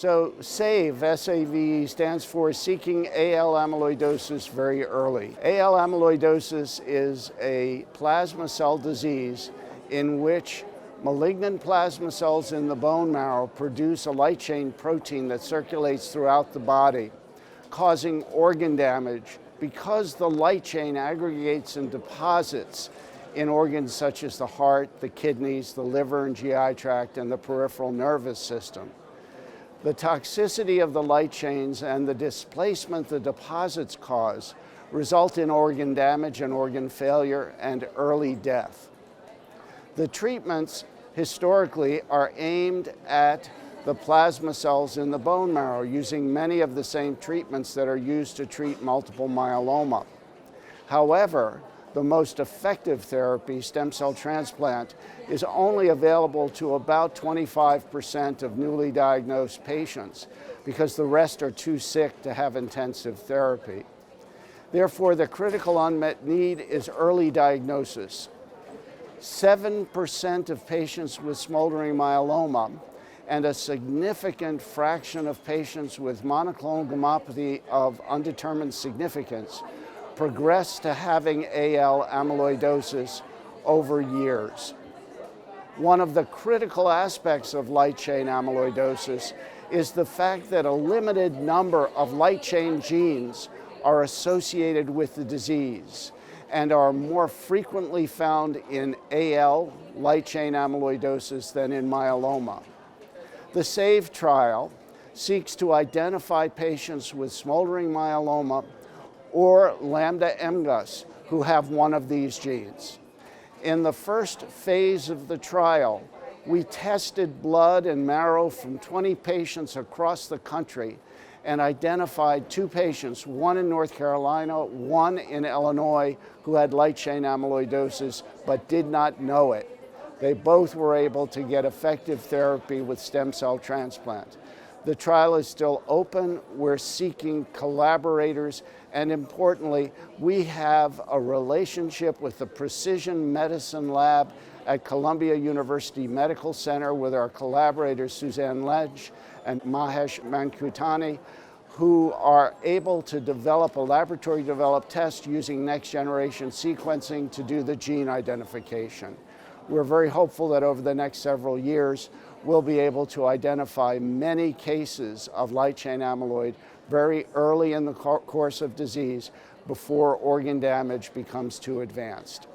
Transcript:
So SAVE, S-A-V-E, stands for Seeking AL Amyloidosis Very Early. AL amyloidosis is a plasma cell disease in which malignant plasma cells in the bone marrow produce a light chain protein that circulates throughout the body, causing organ damage because the light chain aggregates and deposits in organs such as the heart, the kidneys, the liver and GI tract, and the peripheral nervous system. The toxicity of the light chains and the displacement the deposits cause result in organ damage and organ failure and early death. The treatments historically are aimed at the plasma cells in the bone marrow, using many of the same treatments that are used to treat multiple myeloma. However, the most effective therapy, stem cell transplant, is only available to about 25% of newly diagnosed patients because the rest are too sick to have intensive therapy. Therefore, the critical unmet need is early diagnosis. 7% of patients with smoldering myeloma and a significant fraction of patients with monoclonal gammopathy of undetermined significance progress to having AL amyloidosis over years. One of the critical aspects of light chain amyloidosis is the fact that a limited number of light chain genes are associated with the disease and are more frequently found in AL, light chain amyloidosis, than in myeloma. The SAVE trial seeks to identify patients with smoldering myeloma or lambda MGUS who have one of these genes. In the first phase of the trial, we tested blood and marrow from 20 patients across the country and identified 2 patients, one in North Carolina, one in Illinois, who had light chain amyloidosis but did not know it. They both were able to get effective therapy with stem cell transplant. The trial is still open. We're seeking collaborators, and importantly, we have a relationship with the Precision Medicine Lab at Columbia University Medical Center with our collaborators Suzanne Ledge and Mahesh Mankutani, who are able to develop a laboratory-developed test using next-generation sequencing to do the gene identification. We're very hopeful that over the next several years, we'll be able to identify many cases of light chain amyloid very early in the course of disease before organ damage becomes too advanced.